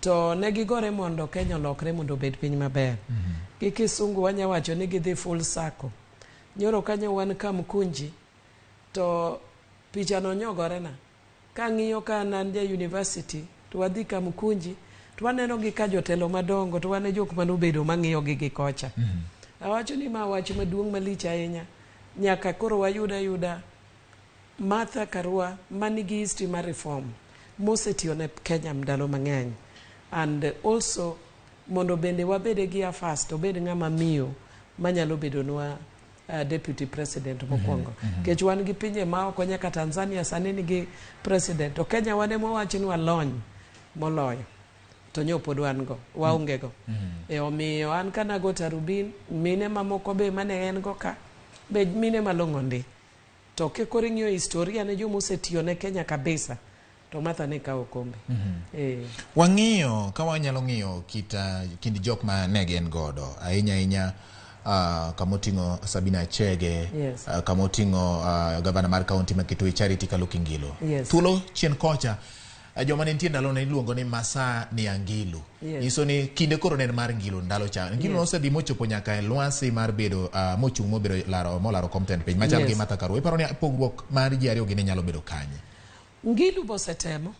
to ne gigore mondo Kenya olokre mondo bed piny maber. Gi kisungu wanya wacho ni gidhi full circle. Nyoro kanyo wan Kamkunji to picha no nyogore na. Ka ng'iyo ka nan ja university to wadhi Kamkunji to waneno gi ka jotelo madongo to wane jok manobedo mang'iyo gi kocha. Awacho ni ma wach maduong' malich ahinya. Nyaka koro wayuda Martha Karua manigi history mar reform mosetiyo ne Kenya ndalo mang'eny. And also mondo bende wabede gi afas to bed ng'ama miyo manyalo bedo nwa deputy president mokwongo. Kech wan gi pinje ma oko nyaka Tanzania sani nigi president. To Kenya wane mowacho ni walony moloyo. To nyopod wan go, waonge go. Omiyo an kana go tarubin, mine mamoko be mane en go ka, be mine malong'o ndi. To kekore ng'iyo historia ne jo mosetiyo ne Kenya kabisa. To Martha ne kawo kombe. Wang'iyo, ka wanyalo ng'iyo kind jok ma ne gen godo, ahinya kamoting'o Sabina Chege, kamoting'o gavana mar kaunti ma Kitui Charity Kaluki Ngilo. Thuolo chien kocha, joma ne nitie ndalo ne iluongo ni Masa ni Angilu. Nyiso ni kinde koro ne mar Ngilu ndalo cha. Ngilu nosedhi mochopo nyaka e lwasi mar bedo mochung' mobedo molaro competent piny machal gi Martha Karua. Iparo ni pogruok mar ji ariyo gi ne nyalo bedo kanye? Ngilu bosetemo.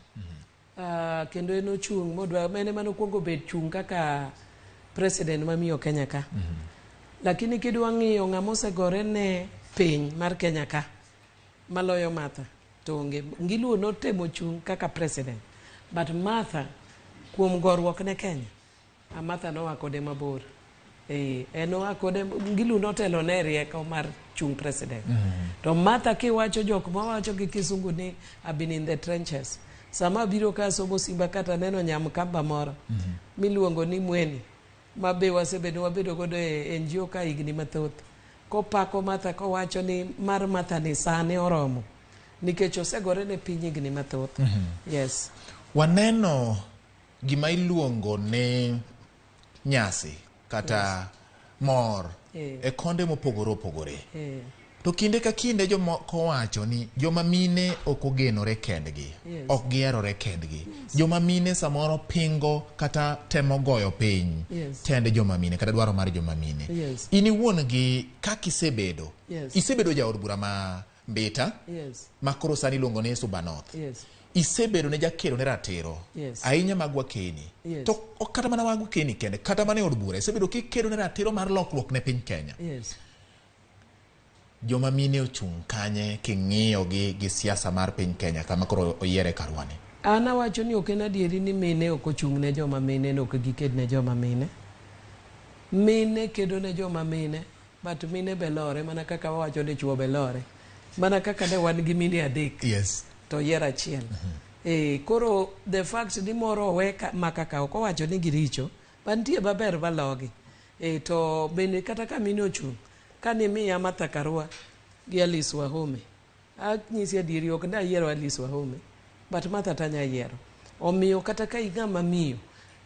Kendo eno chung' modwa mene manokwongo bed chung' kaka president mamiyo Kenya ka. Lakini kidwa ng'iyo ng'ama osegore ne piny mar Kenya ka maloyo Martha to Ngilu notemo chung' kaka president, but Martha kuom gorruok ne Kenya Martha nowa kode mabor. Eno akode Ngilu notelo ne rieko mar chung' president. To Martha kiwacho jok mawacho gi kisungu ni I've been in the trenches. Sama biro ka somo Simba kata neno nyamkamba moro miluongo ni Mweni mabe wabedo godo e NGO ka higni mathoth. Kopako Martha kowacho ni mar Martha ni sane oromo nikech osegore ne piny higni mathoth. Yes. Waneno gima iluongo ne nyasi kata mor e konde mopogore opogore. To kinde ka kinde jomoko wacho ni joma mine ok ogenore kendgi, ok giherore kendgi. Joma mine samoro pingo kata temo goyo piny tende joma mine kata dwaro mar joma mine. Ini wuon gi kaka isebedo. Isebedo jaod bura ma Mbita, makoro sani luongo ni Suba North. Isebedo ne jakelo ne ratiro. Ahinya magwa Keni. To kata mana magwa Keni kende, kata mana od bura, isebedo kikedo ne ratiro mar lokruok ne piny Kenya. Joma mine ochung' kanye king'iyo gi siasa mar piny Kenya kama koro oyiere Karua ni? Ana wacho ni ok en adieri ni mine ok ochung' ne joma mine, no ok giked ne joma mine. Mine kedo ne joma mine, but mine belore mana kaka wawacho ni chuo belore. Mana kaka ne wan gi mine adek. To yiero achiel. Koro the fact ni moro weka makaka ok owacho ni giricho, mantie maber balogi. To bende kata ka mine ochung' kani miya Martha Karua gi Alice Wahome. Nyisi adieri ok nda yiero Alice Wahome, but Martha tanya yiero. Omiyo kata ka ing'ama miyo,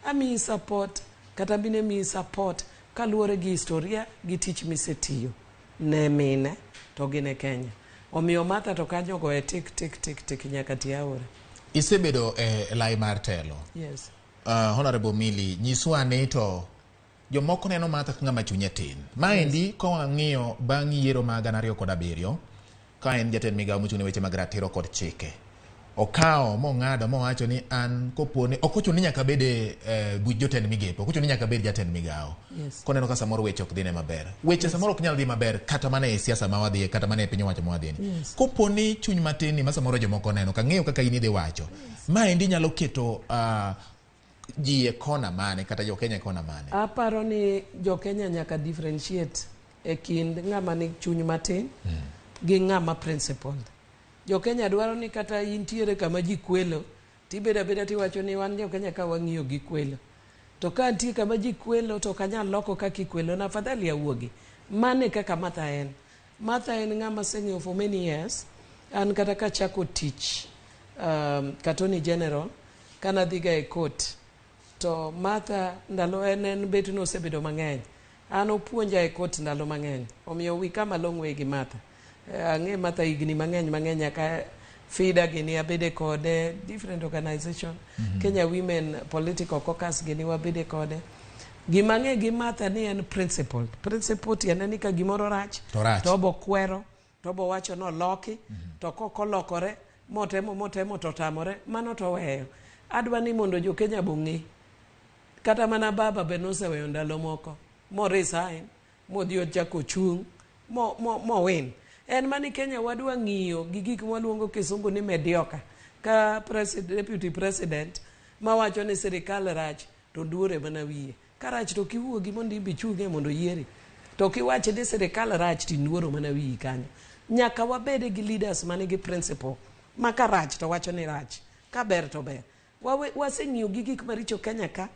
ami support, kata mine mi support kaluwore gi historia gi tich misetiyo ne mine to gi ne Kenya. Omiyo Martha to kanyo go e tik nyaka tiaore. Isebedo lai mar telo. Honorable Milly, nyiswa ne to jomoko neno Martha ng'ama chunye tin. Maendi ko wang'iyo bang' yiero mag 2007 ka en jatend migawo mochung'ne weche mag ratiro kod chike. Okawo mong'ado mowacho ni an kopone ok ochuno ni nyaka bede buch jotend migepe, ok ochuno ni nyaka bed jatend migawo. Koneno ka samoro weche ok dhine maber. Weche samoro ok nyal dhi maber kata mana e siasa ma wadhi kata mana e piny owacho ma wadhi. Koponi chuny matin ni ma samoro jomoko neno ka ng'eyo kaka in idhi wacho. Maendi nyalo keto ji e kona mane kata jo Kenya kona mane? Aparo ni jo Kenya nyaka differentiate e kind ng'ama ni chuny matin gi ng'ama principled. Jo Kenya dwaro ni kata intiere kama ji kwelo, tibeda beda tiwacho ni wan jo Kenya ka wang'iyo gi kwelo. To ka antie kama ji kwelo to kanyal loko kaka ikwelo na afadhali awuogi. Mane kaka Martha en. Martha en ng'ama seng'eyo for many years. An kata ka chako tich Attorney General kana dhiga e court. To Martha ndalo en bet no osebedo mang'eny. An opuonja e court ndalo mang'eny. Omiyo we come a long way gi Martha. Ang'e Martha higni mang'eny nyaka FIDA gini abede kode, different organization. Kenya Women Political Caucus gini wabede kode. Gimange gimata ni en principle. Principle tiene ni ka gimoro rach. To bo kwero. To bo wacho no loki. To koko lokore. Motemo to tamore. Mano to weyo. Adwa ni mondo jo Kenya bungi. Kata mana baba benose weyo ndalo moko. Mo resign. Mo dio chako chung. Mo win. En mani Kenya wadwa ng'iyo gi gik mwaluongo kisungu ni mediocre. Ka deputy president mawacho ni sirikal rach to duore mana wiye. Ka rach to kiwuogi mondo ibi chunge mondo yieri. To kiwache ni sirikal rach ti duoro mana wiyi kanyo. Nyaka wabede gi leaders mani gi principle. Ma ka rach to wacho ni rach. Ka ber to ber. Waseng'iyo gi gik maricho Kenya ka.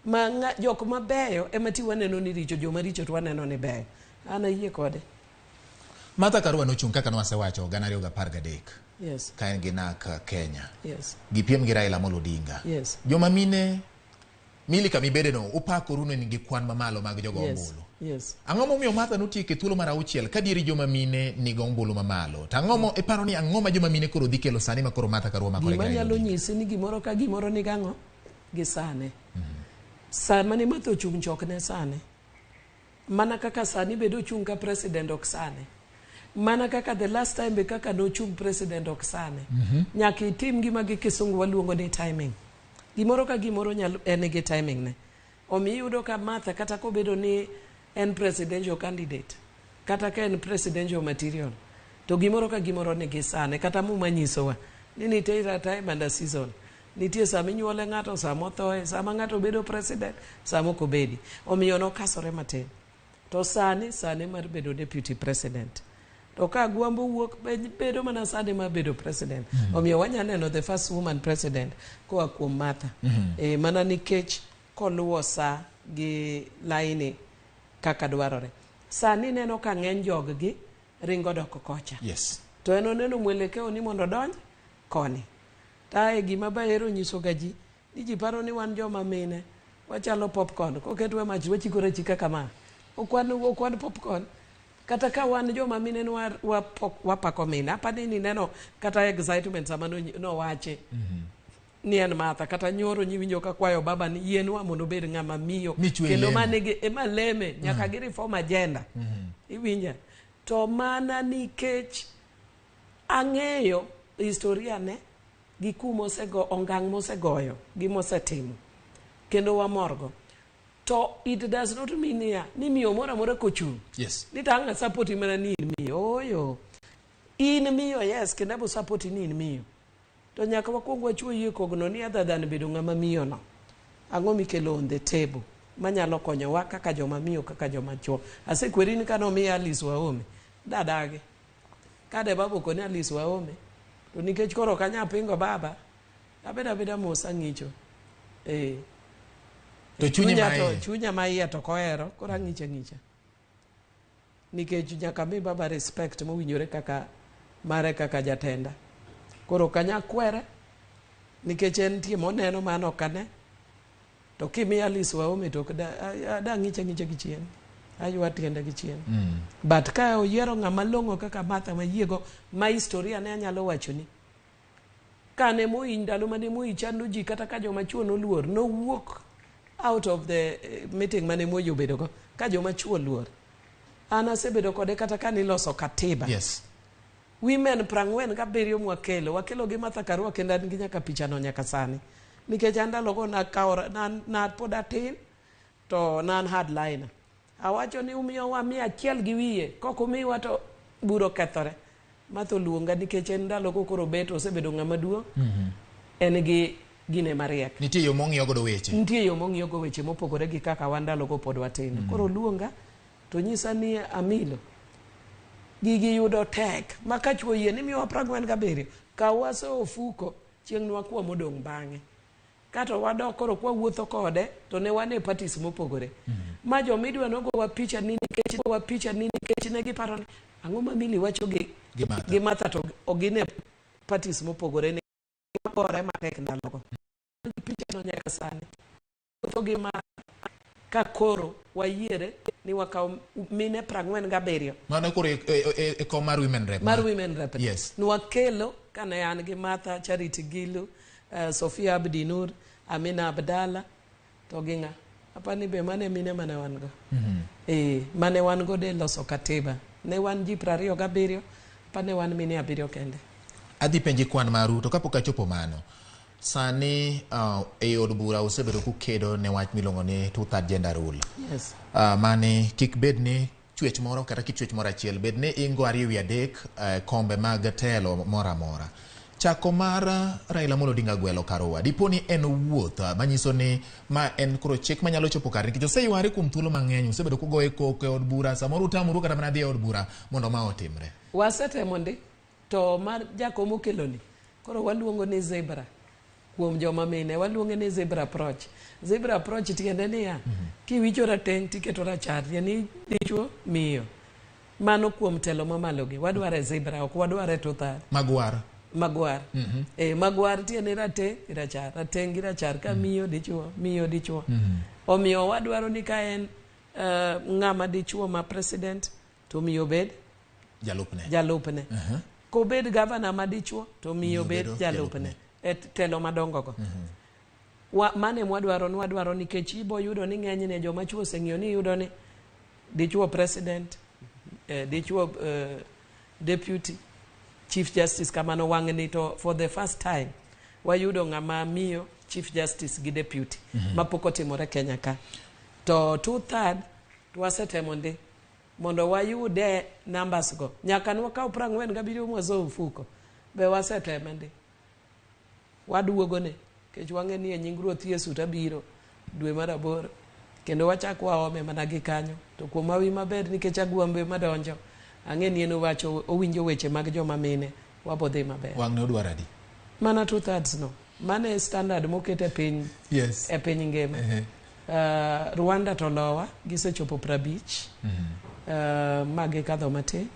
Ma jok mabeyo ema ti waneno ni richo, joma richo to waneno ni beyo. Ana yie kode. Martha Karua nochung' kaka nwasewacho 2013. Yes. Ka en gi nak Kenya. Yes. Gipiem gi Raila Amolo Odinga. Yes. Joma mine mili kami bede no upakoru ni gi kwan mamalo mag jogo ombulu. Yes. Ang'o momiyo Martha notieke thuolo mar auchiel ka dieri joma mine ni go ombulu mamalo. To ang'o iparo ni ang'o ma joma mine koro dhi kelo sani ma koro Martha Karua makore gima nyalo nyisi ni gimoro ka gimoro ni gang'o gi sane. Sama ni matho chung' chokne sane. Mana kaka sani bedo chung' ka president ok sane. Mana kaka the last time be kaka no chung president ok sane. Nyaka itim gima gi kisungu waluongo ni timing. Gimoro ka gimoro nyalo en gi timing ne. Omi yudo ka Martha kata ko bedo ni en presidential candidate. Kata ka en presidential material. To gimoro ka gimoro ni gi sane. Kata mu manyisowa. Ni nitie time and a season. Nitie sama inyuole ng'ato, sama othoe, sama ng'ato bedo president, sama ok obedi. Omiyo nokasore matin. To sani mar bedo deputy president. To ka gwambo wuok bedo mana sani mar bedo president. Omiyo wanya neno the first woman president koa kuom Martha. Mana nikech koluwo sa gi laini kaka dwarore. Sani neno ka ng'eny joggi ringo dok kocha. Yes. To en oneno mwelekeo ni mondo donj koni. Tae gima bahero nyiso gaji ni ji paro ni wan joma mine wachalo popcorn koketwe mach wachikore chika kama okwan popcorn kata ka wan joma mine wapako mine apani ni neno kata excitement sama no wache ni en Martha kata nyoro nyiwinjo ka kwayo baba ni yienwa mondo bed ng'ama miyo kendo manege ema leme nyaka gi reform agenda iwinja to mana nikech ang'eyo historia ne gi kumosego ongang mosegoyo gi mosetimo kendo wamorgo to it does not mean ni miyo mora mora kochung. Yes. Ni tanga support mana ni miyo oyo in miyo yes kendo abo support ni in miyo to nyaka wakuongo wachuo yie kogno ni other than bedo ng'ama miyo no ang'o mikelo on the table manyalo konyo wa kaka joma miyo kaka joma chuo asekweri ni kano miya Alice Waome dadage kade babo kone Alice Waome to nikech koro kanya pingo baba abeda mosa ng'icho to chunya maiya to kohero kora ng'icha nikech nyaka mi baba respect mowinjore kaka mare kaka jatenda koro kanya kwere nikech en tie moneno mano kane to kimi Alice Waome to da ng'icha gichien aywa tiende gichien but ka oyiero ng'ama longo kaka Martha mayiego ma historia ne anyalo wacho ni kane moi ndalo mane moi chando ji kata ka joma chuo noluor no wuok out of the meeting mane moi obedo go ka joma chuo luor ana sebedo kode kata ka niloso katiba. Yes. Women 47 wakelo gi Martha Karua kendo an gi nyaka picha no nyaka sani nikech andalo go na kaora na poda tin to nan hardliner awacho ni umiyo wa 100 gi wiye koko miwa to buro kethore matho luonga nikech en ndalo kokoro beto osebedo ng'ama duong'. En gi gine mariek nitie yo mong'iyo go weche mopogore gi kaka wandalo go pod watin koro luonga to nyisa ni amilo gigi yudo tek makachuo yie ni miwa 47 ka waso ofuko chieng' wakwa modong' bang'e kato wadok koro kwa wuotho kode to ne wane parties mopogore ma jo midwa nogo wa picha nini nikech ne giparo ni ang'o ma mili wacho gi Martha to ogine parties mopogore ne gore matek ndalogo picha no nyaka sani to gi ma ka koro wayiere ni wakaw mine 47 mano koro e kom mar women rep yes. Yes. Nwakelo kane an gi Martha Charity Gilu, Sofia Abdinur, Amina Abdalla, to ginga. Apani be mane mine mane wan go. Mane wan go de loso katiba. Ne wan ji 27, apane wan mine 7 kende. Adhi penji kwan maru to kapok achopo mano. Sani e od bura osebedo kukedo ne wach milongo ni two-third gender rule. Yes. Mane kik bed ni chwech moro kata kichwech moro achiel bed ni ingo 2 wi 3 kombe mag telo mora mora. Chako mar Raila Amolo Odinga gwelo Karua. Diponi en wuoth manyiso ni ma en koro chik manyalo chopo kar nikech oseyware kuom thuolo mang'eny osebedo kugoye koko e od bura samoro utamuru kata mana dhi e od bura mondo ma otimre. Wasetemo ndi to mar jakom okeloni koro waluongo ni zebra kuom joma mine waluonge ni zebra approach. Zebra approach tiende niya kiwicho rateng' tiketo rachar yani dichuo miyo mano kuom telo mamalogi wadware zebra ok wadware two-third Magwar magwar tiene rateng' gi rachar ka miyo dichuo omiyo wadwaro ni ka en ng'ama dichuo ma president to miyo bed jalupne ko bed governor ma dichuo to miyo bed jalupne et telo madongo go mane mwadwaro nikech ibo yudo ni ng'enyne joma chuo oseng'iyo ni yudo ni dichuo president dichuo deputy chief justice kamano wang'ni to for the first time wayudo ng'ama miyo chief justice gi deputy mapok otimore Kenya ka to two-third wasetemo ndi mondo wayude numbers go nyaka nwakaw 47 mwazo mfuko be wasetemo ndi waduogone kech wang'eni e nying Ruoth Yesu tabiro dwe mar 8 kendo wachak waome mana gi kanyo to kuom mawi maber nikech agwambe madonjo ang'eni en wacho owinjo weche mag joma mine wabodhi maber. Wang'ne odwaro adi? Mana 2/3 no. Mane standard mokete piny. Yes. E piny ngima. Rwanda to lowa gisechopo 50. Mage kadho matin.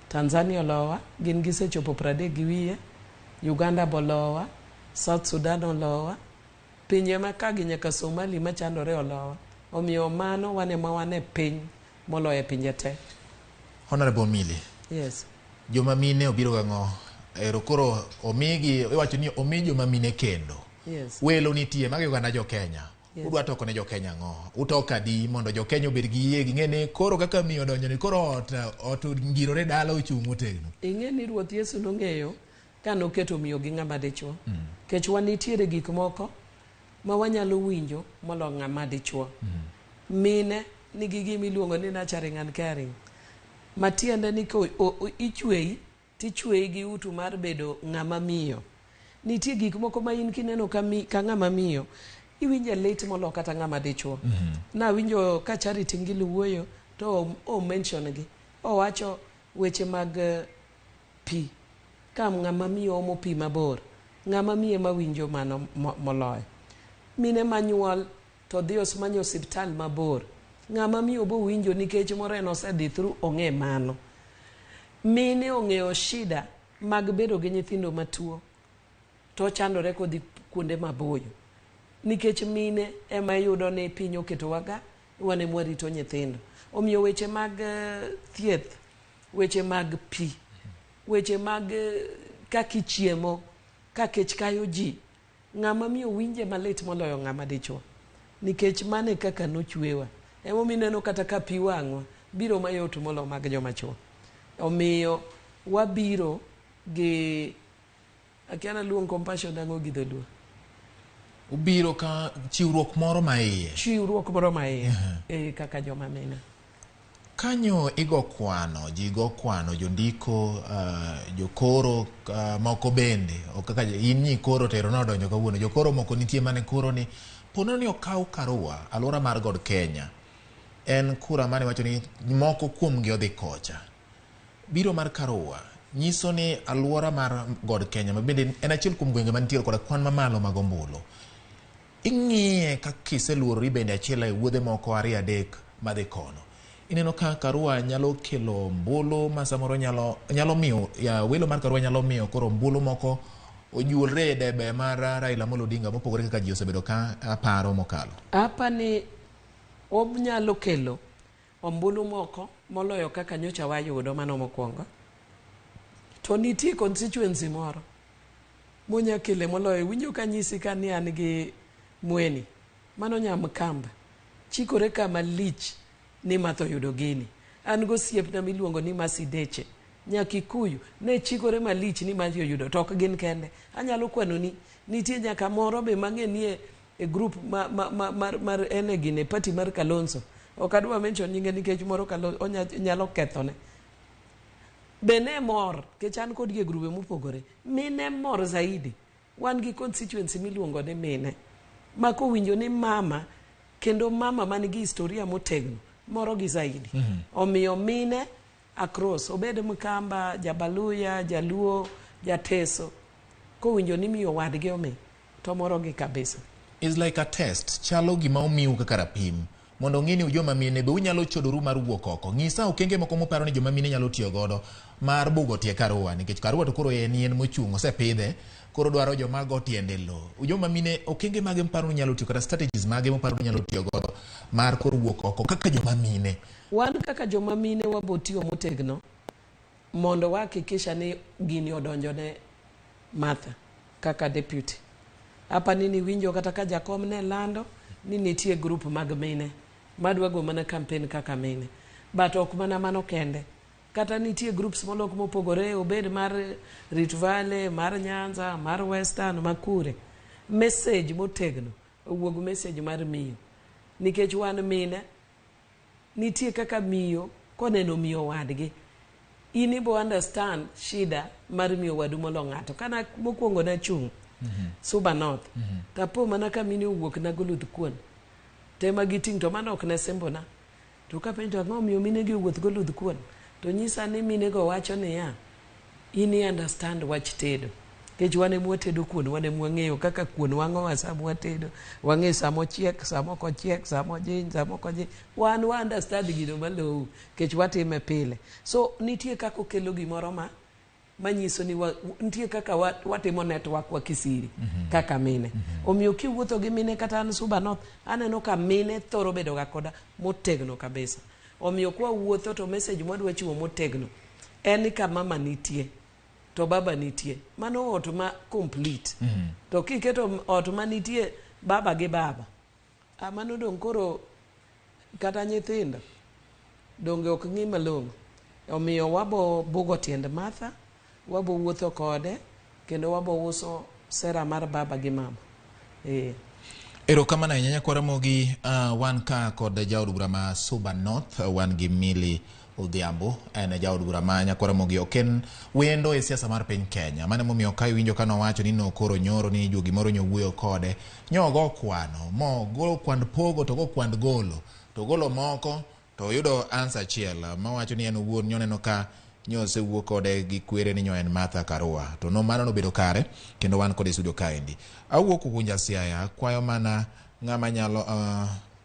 Tanzania lowa gin gisechopo 30 gi wiye. Uganda bolowa, South Sudan olowa. Pinje makagi nyaka Somali machandore olowa. Omiyo mano wane piny moloye pinje te. Honorable Mili. Yes. Joma mine obiro gang'o ero koro omigi iwacho ni omi joma mine kendo. Yes. Welo nitie magi oganda jo Kenya. Yes. Udwa toko ne jo Kenya ng'o. Utoka di mondo jo Kenya obed gi yie ging'ene koro kaka miyo donjo ni koro ot ngirore dala ochung' otegno. Ing'eni Ruoth Yesu nong'eyo ka noketo miyo gi ng'ama dichuo. Kech wanitiere gik moko ma wanyalo winjo molo ng'ama dichuo. Mine nigi gimiluongo ni nurturing and caring. Matiende ni ko ichwei tichwei gi utu mar bedo ng'ama miyo. Nitie gik moko ma in kineno ka ng'ama miyo iwinjo lit molo kata ng'ama dichuo. Na winjo ka Charity Ngilu wuoyo to o mention gi wacho weche mag pi ka ng'ama miyo omo pi mabor ng'ama miye mawinjo mano moloyo. Mine manyuol to dhi manyo hospital mabor ng'ama miyo bo winjo nikech moreno osedhi through ong'e mano. Mine ong'eyo shida mag bedo gi nyithindo matuo to chandore kodhi kuonde maboyo nikech mine ema yudo ni piny oketo waga wane mwarito nyithindo. Omiyo weche mag thieth, weche mag pi, weche mag kaka chiemo, kaka kayo ji, ng'ama miyo winje malit moloyo ng'ama dichuo nikech mane kaka nochwewa. Emo mineno kata ka pi wang'wa biro mayot molo mag joma chuo. Omiyo wabiro gi akiana luong compassion dango gi dholuo. Ubiro ka chiwruok moro maiye. Chiwruok moro maiye. Kaka joma mine. Kanyo igo kwano, ji go kwano, jondiko, jokoro moko bende. Kaka in koro tero nodonjo kawuono. Jokoro moko nitie mane koro ni pono ni okaw Karua, alwora mar God Kenya. En kura mane wacho ni moko kuom gi odhi kocha. Biro mar Karua nyiso ni alwora mar God Kenya mabende en achiel kuom gwenge mantiere koda kwan mamalo mag ombulu. Ing'iye ka kiseluorori bende achiel e wuodhe moko 2-3 madhi kono. Ineno ka Karua nyalo kelo ombulu ma samoro nyalo miyo welo mar Karua nyalo miyo koro ombulu moko ojuolre e debe mar Raila Amolo Odinga mopogore kaka ji osebedo ka paro mokalo. Apa ni nyalo kelo ombulu moko moloyo kaka nyocha wayudo mano mokwongo. to nitie constituency moro monya kele moloyo winjo kanyisi ka ni an gi mweni mano Nyamkamba chikore kama lich ni matho yudo gini an go siepna miluongo ni Masideche Nyakikuyu ne chikore malich ni matho yudo to ok gin kende anyalo kwano ni nitie nyaka moro be mang'enie e group mar enegine party mar Kalonzo ok adwa mention nyinge nikech moro Kalonzo onyalo kethone bene mor kechan kod gi grube mopogore mine mor zaidi wan gi constituency miluongo ni mine mako winjo ni mama kendo mama man gi historia motegno moro gi zaidi omiyo mine across obed Mkamba Jabaluya Jaluo Jateso ko winjo ni miyo wadgi omi to moro gi kabisa is like a test chalo gima omiu kaka rapim mondo ng'ini ujoma mine be unyalo chodoru mar wuok oko ng'isa okenge moko moparo ni joma mine nyalo tiyo godo mar bugo tie Karua nikech Karua to koro en mochung' osepidhe koro dwaro joma go tiende lo ujoma mine okenge mage mparo ni nyalo tiyo kata strategies mage moparo ni nyalo tiyo godo mar koro wuok oko kaka joma mine wan kaka joma mine wabotiyo motegno mondo wahakikisha ni gini odonjone Martha kaka deputy hapa nini winjo kata ka Jakom ne lando ni nitie group mag mine madwa go mana campaign kaka mine but ok mana mano kende kata nitie groups molok mopogore obed mar Rift Valley mar Nyanza mar Western Makure message motegno owuog message mar miyo nikech wan mine nitie kaka miyo koneno miyo wadgi ini bo understand shida mar miyo wadu molo ng'ato kana mokwongo na chung Suba North tapo mana ka mine owuok na goluth kuon tema giting to mano ok ne sembona to ka penjo ang'o miyo mine gi wuoth goluth kuon to nyisa ni mine go wacho ni ya ini understand wach tedo kech wane mwatedo kuon wane mwang'eyo kaka kuon wang'o wasabu watedo wang'e samo chiek samo ko chiek samo jiny samo ko jiny wan understand gino malo kech watime pile so nitie kako kelo gimoro manyiso ni nitie kaka watimo network wa kisiri kaka mine omiyo kiwuotho gi mine kata an Suba North aneno ka mine thoro bedo ga koda motegno kabisa omiyo kwa wuotho to message mwadwa chiwo motegno en ka mama nitie to baba nitie mano ot ma complete to kiketo ot ma nitie baba gi baba mano dong koro kata nyithindo donge ok ng'i malong'o omiyo wabo bugo tiend Martha wabo wuotho kode kendo wabo uso sera mar baba gi mama erokamano ahinya Nyakwa Ramogi wan ka kod jaod bura ma Suba North wan gi Milly Odhiambo en jaod bura ma Nyakwa Ramogi oken wendo e siasa mar piny Kenya mane momiyo ka winjo ka nowacho ni no koro nyoro ni jogi moro nyowuoyo kode nyogo kwano mo golo kwand pogo to go kwand golo to golo moko to yudo answer achiel mawacho ni en owuon nyoneno ka nyose wuok kode gi kwere ni nyo en Martha Karua to no mano nobedo kare kendo wan kode studio kaendi awuok kunja Siaya kwayo mana ng'ama nyalo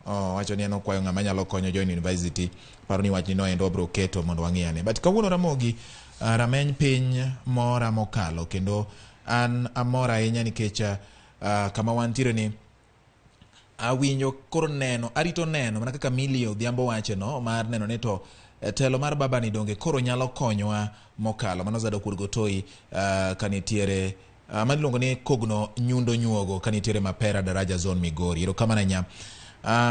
wacho ni en okwayo ng'ama nyalo konyo Join University paro ni wach ni no endo bro keto mondo wang'iyane but kawuono Ramogi rameny piny mora mokalo kendo an amora ahinya nikech kama wantiere ni awinjo koro neno arito neno mana kaka Milly Odhiambo wache no mar neno ne to telo mar baba ni donge koro nyalo konyowa mokalo mano zado kurgo toi kanitiere maniluongo ni kogno nyundo nyuogo kanitiere Mapera Daraja Zone Migori erokamano nya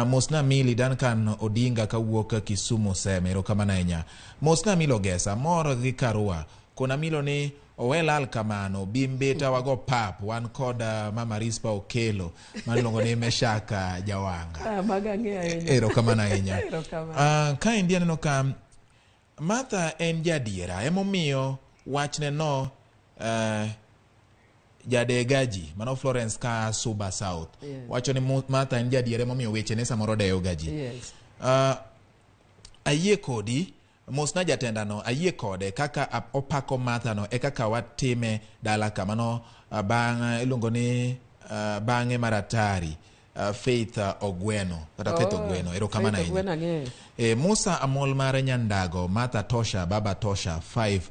mosna Milly Duncan Odinga kawuok Kisumu Seme erokamano nya mosna Milo Gesa mor gi Karua kona Milo ni owelal kamano bimbeta wago pap wan kod mama Rispa Okelo maniluongo ni Meshaka Jawanga erokamano ahinya ka india neno ka Martha en jadiera emomiyo wachne no jadegaji mano Florence ka Suba South wacho ni Martha en jadiera emomiyo wechene samoro deyo gaji ayie kodi mosna jatenda no ayie kode kaka opako Martha no e kaka watime dala kamano bang iluongo ni bange maratari Faith Ogweno kata Faith Ogweno erokamano ahinya Musa Amol mar Nyandago Martha Tosha Baba Tosha 5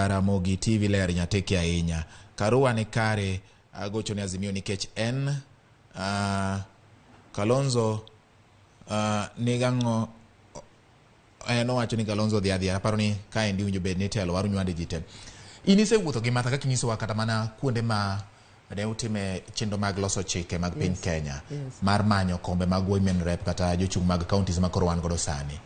Ramogi TV ler nyateke ahinya Karua ni kare gocho ni Azimio nikech en Kalonzo nigango no wacho ni Kalonzo dhiadhia paro ni kaendi winjo bed ni telo waru nywande jite Inise wuotho gi Martha kaka inyisowa kata mana kuonde ma ne utime chenro mag loso chike mag piny Kenya mar manyo kombe mag women rep kata jochung' mag counties ma koro wan godo sani.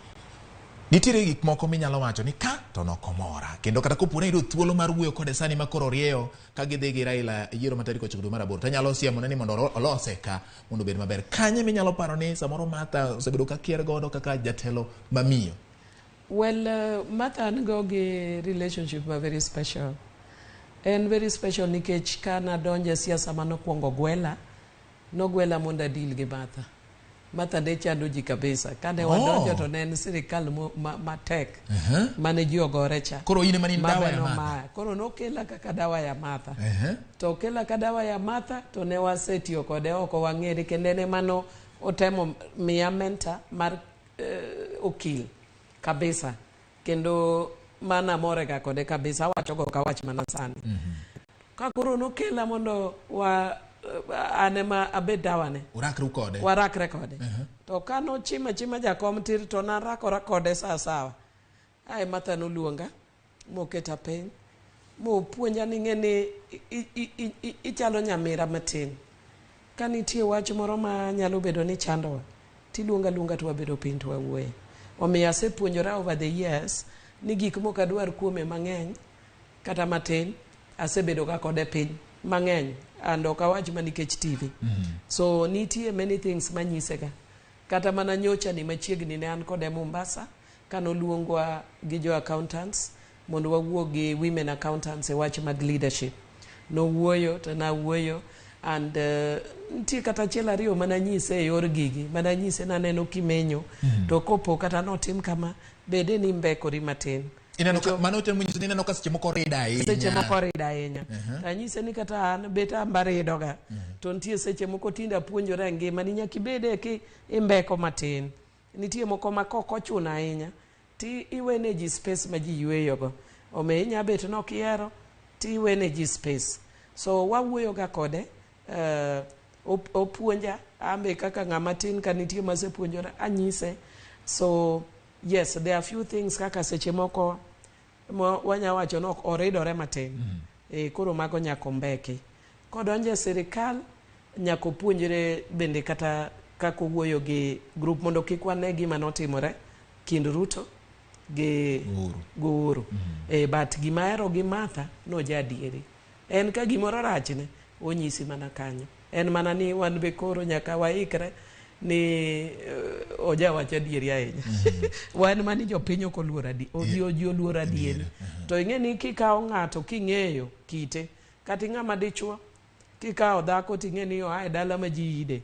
Nitiere gik moko minyalo wacho ni ka to nokomora kendo kata kopone yudo thuolo mar wuoyo kode sani ma koro rieyo ka gidhi gi Raila yiero ma tarik 9 dwe mar 8 to nyalo siemo ni mondo olose ka mondo bed maber. Kanye minyalo paro ni samoro Martha osebedo ka kier godo kaka jatelo mamiyo? Well, Martha and Gogi relationship were very special. And very special nikech kana donje siasa manokwongo gwela, no gwela mondo deal gi Martha. Martha de chando ji kabisa. Kane wadonjo to ne en sirikal matek. Mane ji ogore cha. Koro ine mani dawa ya Martha. Koro no kela kaka dawa ya Martha. To kela kaka dawa ya Martha to ne wasetiyo kode oko wang'ere kende ne mano otemo miya mentor mar okil kabisa. Kendo mana morega kode kabisa wacho go ka wach mana sani. Ka koro no kela mondo anema abed dawane. Urakru kode. Warakre kode. To kano chima jakom tir to narakora kode sawa. Ai Martha no luonga moketa piny. Mo puonja ni ng'eni ichalo nyamira matin. Ka nitie wach moro ma nyalo bedo ni chandowa, tiluonga to wabedo piny to wawuoye. Omiyo asepuonjora over the years ni gik moko adwar kuome mang'eny kata matin asebedo ka kode piny mang'eny and ok awach ma nikech TV. So nitie many things manyisega. Kata mana nyocha ni machiegni ne an kode Mombasa kano luongwa gi jo accountants mondo wawuo gi women accountants e wach mag leadership. No wuoyo to na wuoyo and nitie kata achiel ariyo mana nyise e yor gigi, mana nyise naneno kimenyo to kopo kata notim kama bede ni mbekori matin. Ineno ka mano temo nyise ineno ka seche moko rida ahinya. Seche moko rida ahinya. Ta nyise ni kata an beta mbarido ga. To nitie seche moko tinda puonjora ngima ni nyaki bede ki imbeko matin. Nitie moko ma koko chuna ahinya. Ti iwene ji space ma ji yweyo go. Ome inya bet no kiero ti iwene ji space. So wawuoyo ga kode opuonja ambe kaka ng'ama tin ka nitie masepuonjora anyise. So yes, there are few things kaka seche moko wanya wacho nok oridore matin. Koro mago nyako mbeki. Kodonje sirikal nyako puonjre bende kata kako wuoyo gi group mondo kik wane gima notimore kind Ruto gi Uhuru. But gima ero gi Martha no jadieri. En ka gimoro rachne onyisi mana kanyo. En mana ni wan be koro nyaka waikre ni oja wacho adieri ahinya. Wan mani jopiny ok oluora di oji oluora adieri. To ing'e ni kikawo ng'ato king'eyo kite kata ng'ama dichuo kikawo dhako ting'e ni oae dala ma ji ide.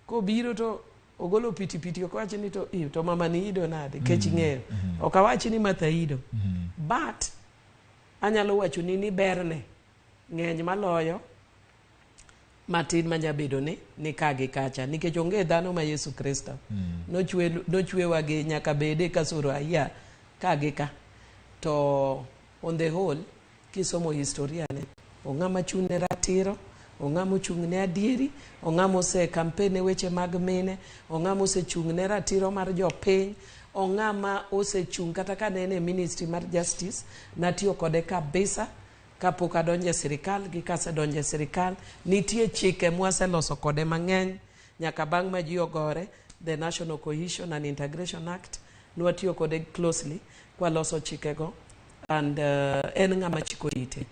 Kobiro to ogolo pitipiti ok wachi ni to mama ni ido nade kech ing'eyo. Ok awachi ni Martha ido. But anyalo wacho ni berne ng'eny maloyo matin manyabedo ni kagi kacha nikech onge dhano ma Yesu Kristo nochwewa gi nyaka bede kasoro aya kagi ka. To on the whole kisomo historia ne ong'ama chune ratiro, ong'ama ochung'ne adieri, ong'ama ose kampene weche mag mine, ong'ama ose chung'ne ratiro mar jopiny, ong'ama ose chung' kata ka nene ministry mar justice natiyo kode kabisa kapok adonje sirikal gi kase donje sirikal. Nitie chike mwaseloso kode mang'eny nyaka bang' ma ji ogore the National Cohesion and Integration Act nwatiyo kode closely kwa loso chikego and en ng'ama chiko ite.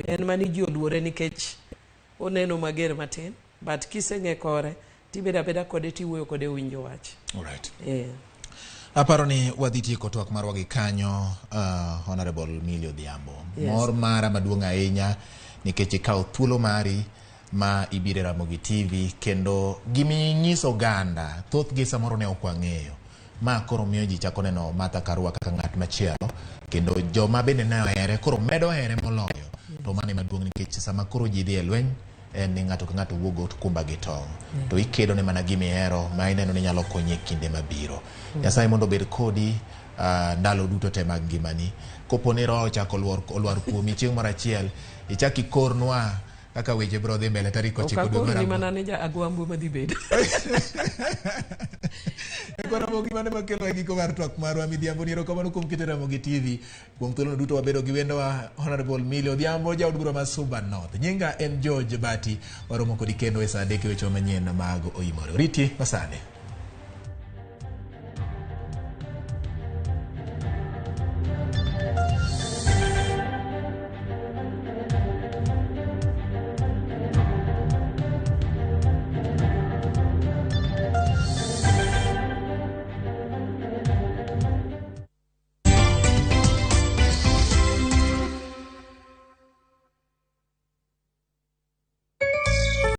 En mani ji oluore nikech oneno mager matin but kiseng'e kore tibeda beda kode tiwuoyo kode winjo wach. Alright. Aparo ni wadhi tieko twak marwa gi kanyo Honorable Millie Odhiambo. Mor mara maduong' ahinya nikech ikawo thuolo mari ma ibire Ramogi TV kendo gimi nyiso ganda thoth gi samoro ne ok wang'eyo. Ma koro miyo ji chako neno Martha Karua kaka ng'at machielo kendo joma bende ne ohere koro medo here moloyo. To mane maduong' nikech sama koro ji dhi e lweny en ni ng'ato ka ng'ato wuogo kumba gi tong'. To ikedo ne mana gimi hero ma ineno ni nyalo konyi kinde mabiro. Nyasaye mondo bed kodi ndalo duto te mag ngimani. Koponi roho chako olwar kuomi chieng' moro achiel ichaki kornwa kaka weche bro dhi mbele tarik 9 dwe mar 8. Okakoro ni mana ni agwambu madhi bedo. Nyako Ramogi mane makelo giko mar twak marwa midhiambo ni rokomano kuom kete Ramogi TV. Kuom thuolo duto wabedo gi wendowa Honorable Millie Odhiambo, jaod bura ma Suba North. Nyinga en George Bati, waromo kodi kendo e saa 3 weche manyien mag Oimore. Riti masane.